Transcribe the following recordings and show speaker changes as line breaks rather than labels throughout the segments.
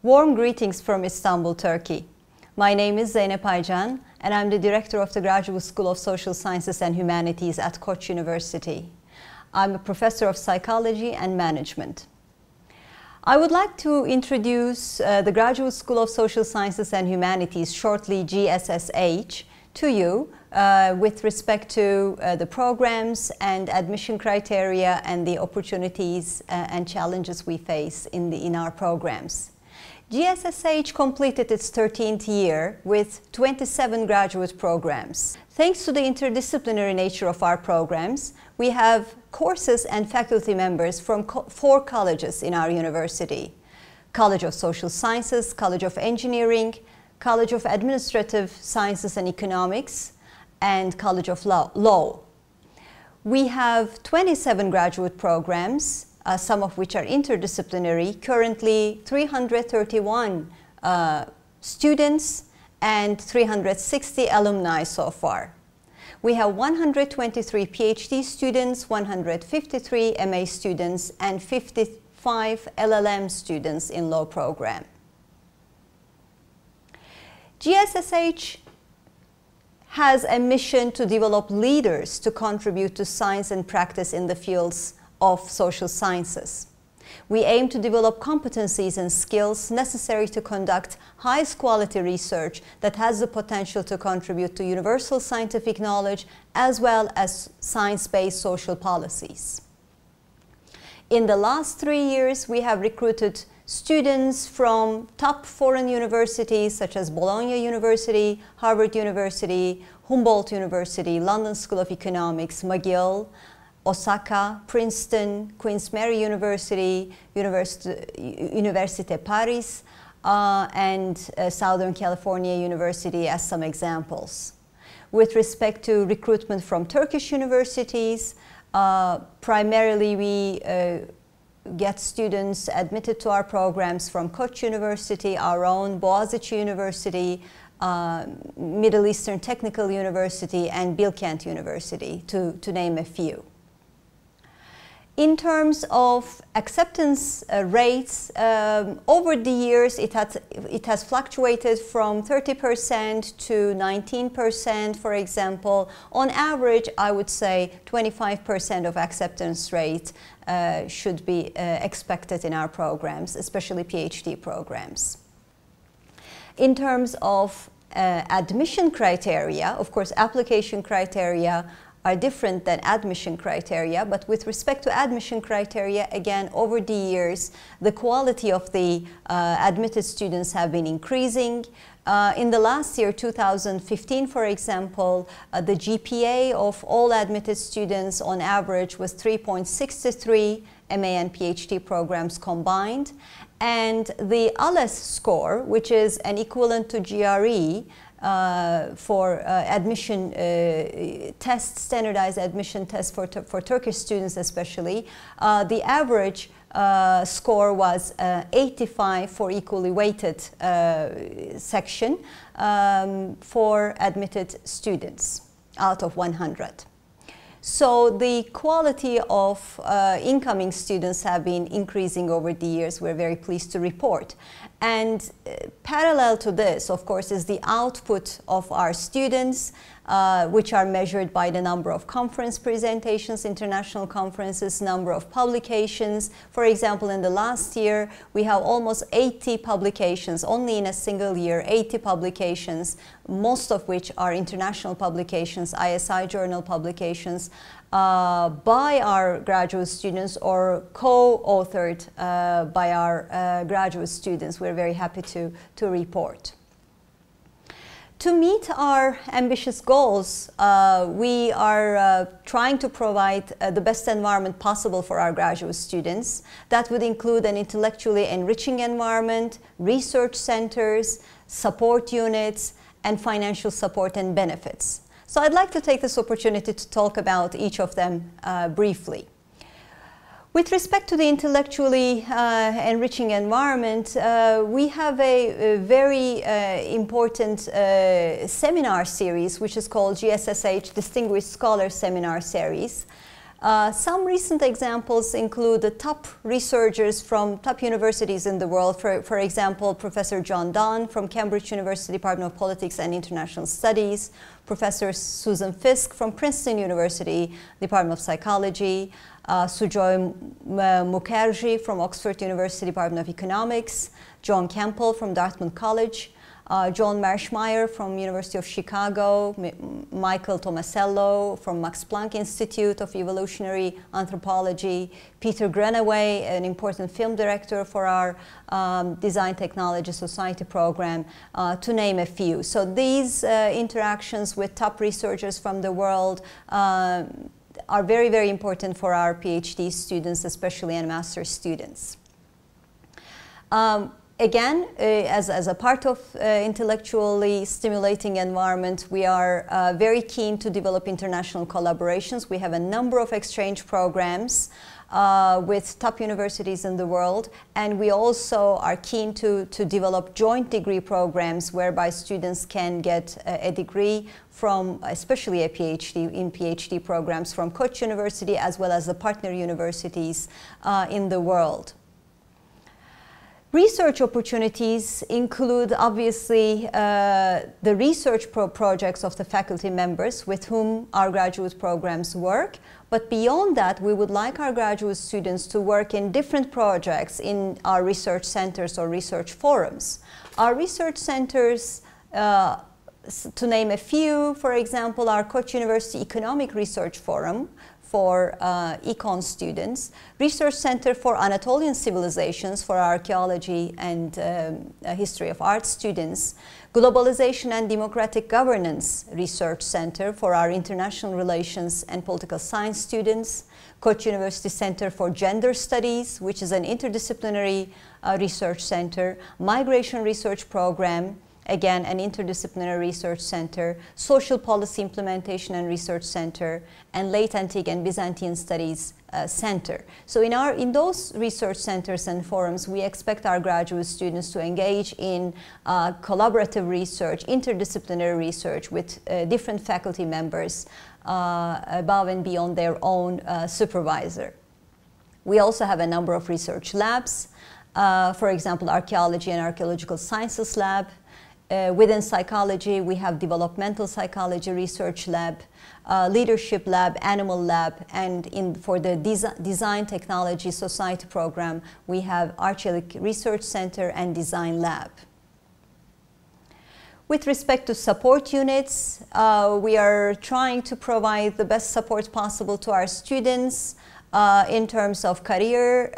Warm greetings from Istanbul, Turkey. My name is Zeynep Aycan and I'm the Director of the Graduate School of Social Sciences and Humanities at Koç University. I'm a Professor of Psychology and Management. I would like to introduce the Graduate School of Social Sciences and Humanities, shortly GSSH, to you with respect to the programs and admission criteria and the opportunities and challenges we face in our programs. GSSH completed its 13th year with 27 graduate programs. Thanks to the interdisciplinary nature of our programs, we have courses and faculty members from 4 colleges in our university: College of Social Sciences, College of Engineering, College of Administrative Sciences and Economics, and College of Law. We have 27 graduate programs, some of which are interdisciplinary, currently 331 students and 360 alumni so far. We have 123 PhD students, 153 MA students, and 55 LLM students in law program. GSSH has a mission to develop leaders to contribute to science and practice in the fields of social sciences. We aim to develop competencies and skills necessary to conduct highest quality research that has the potential to contribute to universal scientific knowledge as well as science-based social policies. In the last 3 years, we have recruited students from top foreign universities such as Bologna University, Harvard University, Humboldt University, London School of Economics, McGill, Osaka, Princeton, Queen's Mary University, Université Paris, and Southern California University as some examples. With respect to recruitment from Turkish universities, primarily we get students admitted to our programs from Koç University, our own Boğaziçi University, Middle Eastern Technical University, and Bilkent University, to name a few. In terms of acceptance rates, over the years it has fluctuated from 30% to 19%, for example. On average, I would say 25% of acceptance rate should be expected in our programs, especially PhD programs. In terms of admission criteria, of course, application criteria are different than admission criteria, but with respect to admission criteria, again, over the years, the quality of the admitted students have been increasing. In the last year, 2015, for example, the GPA of all admitted students on average was 3.63, MA and PhD programs combined. And the ALES score, which is an equivalent to GRE, for admission tests, standardized admission tests for Turkish students especially, the average score was 85 for equally weighted section for admitted students out of 100. So the quality of incoming students have been increasing over the years, we're very pleased to report. And parallel to this, of course, is the output of our students, which are measured by the number of conference presentations, international conferences, number of publications. For example, in the last year, we have almost 80 publications, only in a single year, 80 publications, most of which are international publications, ISI journal publications, by our graduate students or co-authored by our graduate students. We're very happy to report. To meet our ambitious goals, we are trying to provide the best environment possible for our graduate students. That would include an intellectually enriching environment, research centers, support units, and financial support and benefits. So I'd like to take this opportunity to talk about each of them briefly. With respect to the intellectually enriching environment, we have a very important seminar series which is called GSSH Distinguished Scholar Seminar Series. Some recent examples include the top researchers from top universities in the world. For example, Professor John Donne from Cambridge University Department of Politics and International Studies, Professor Susan Fisk from Princeton University Department of Psychology, Sujoy Mukherjee from Oxford University Department of Economics, John Campbell from Dartmouth College, John Marshmeyer from University of Chicago, Michael Tomasello from Max Planck Institute of Evolutionary Anthropology, Peter Greenaway, an important film director for our Design Technology Society program, to name a few. So these interactions with top researchers from the world are very, very important for our PhD students, especially and master's students. Again, as a part of intellectually stimulating environment, we are very keen to develop international collaborations. We have a number of exchange programs with top universities in the world, and we also are keen to develop joint degree programs whereby students can get a degree from, especially a PhD, in PhD programs from Koç University as well as the partner universities in the world. Research opportunities include, obviously, the research projects of the faculty members with whom our graduate programs work. But beyond that, we would like our graduate students to work in different projects in our research centers or research forums. Our research centers, to name a few, for example, our Koç University Economic Research Forum for econ students, Research Center for Anatolian Civilizations for archaeology and history of art students, Globalization and Democratic Governance Research Center for our international relations and political science students, Koç University Center for Gender Studies, which is an interdisciplinary research center, Migration Research Program, again, an interdisciplinary research center, Social Policy Implementation and Research Center, and Late Antique and Byzantine Studies Center. So in those research centers and forums, we expect our graduate students to engage in collaborative research, interdisciplinary research with different faculty members above and beyond their own supervisor. We also have a number of research labs. For example, Archaeology and Archaeological Sciences Lab. Within psychology, we have Developmental Psychology Research Lab, Leadership Lab, Animal Lab, and for the Design Technology Society program, we have Arçelik Research Center and Design Lab. With respect to support units, we are trying to provide the best support possible to our students. In terms of career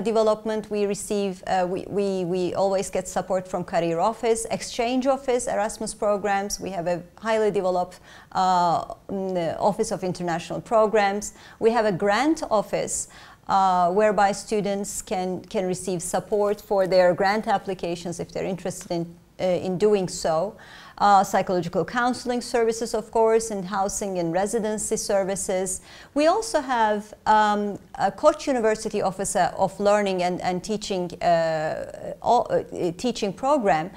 development, we receive, we always get support from Career Office, Exchange Office, Erasmus programs. We have a highly developed Office of International Programs. We have a grant office whereby students can receive support for their grant applications if they're interested in doing so. Psychological counseling services, of course, and housing and residency services. We also have a Koç University Office of Learning and Teaching teaching program,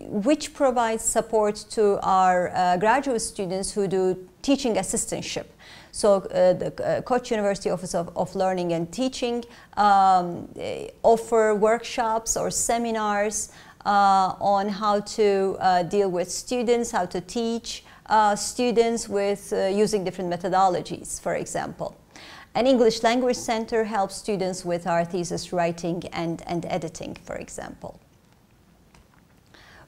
which provides support to our graduate students who do teaching assistantship. So the Koç University Office of Learning and Teaching offer workshops or seminars on how to deal with students, how to teach students with using different methodologies, for example. An English Language Center helps students with our thesis writing and editing, for example.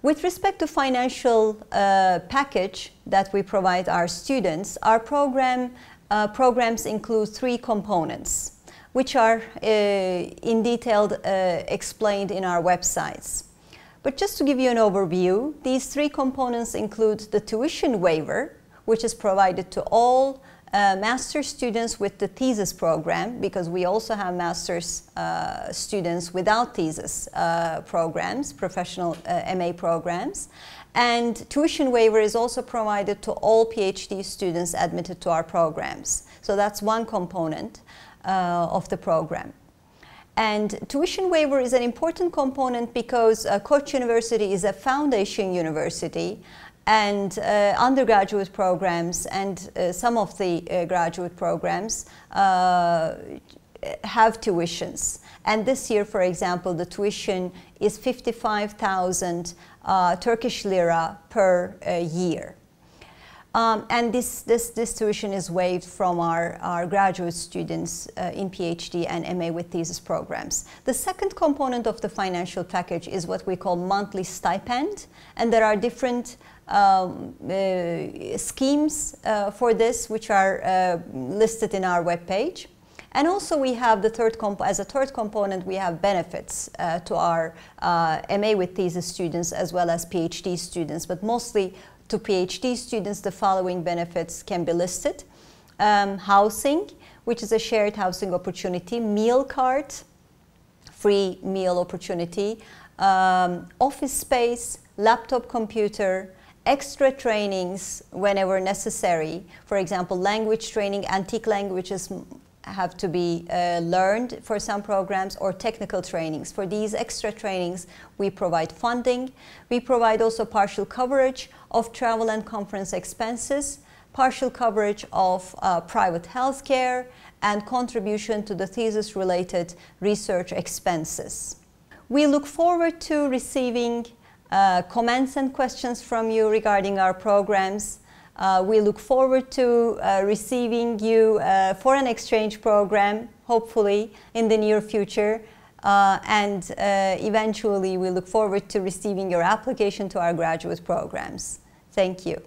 With respect to financial package that we provide our students, our programs include 3 components, which are in detail explained in our websites. But just to give you an overview, these 3 components include the tuition waiver, which is provided to all master's students with the thesis program, because we also have master's students without thesis programs, professional MA programs. And tuition waiver is also provided to all PhD students admitted to our programs. So that's one component of the program. And tuition waiver is an important component because Koç University is a foundation university, and undergraduate programs and some of the graduate programs have tuitions. And this year, for example, the tuition is 55,000 Turkish lira per year. And this tuition is waived from our graduate students in PhD and MA with thesis programs. The second component of the financial package is what we call monthly stipend, and there are different schemes for this, which are listed in our webpage. And also we have the as a third component, we have benefits to our MA with thesis students as well as PhD students, but mostly to PhD students, the following benefits can be listed. Housing, which is a shared housing opportunity, meal card, free meal opportunity, office space, laptop computer, extra trainings whenever necessary. For example, language training, antique languages have to be learned for some programs, or technical trainings. For these extra trainings, we provide funding. We provide also partial coverage of travel and conference expenses, partial coverage of private health care, and contribution to the thesis-related research expenses. We look forward to receiving comments and questions from you regarding our programs. We look forward to receiving you for an exchange program, hopefully in the near future. And eventually we look forward to receiving your application to our graduate programs. Thank you.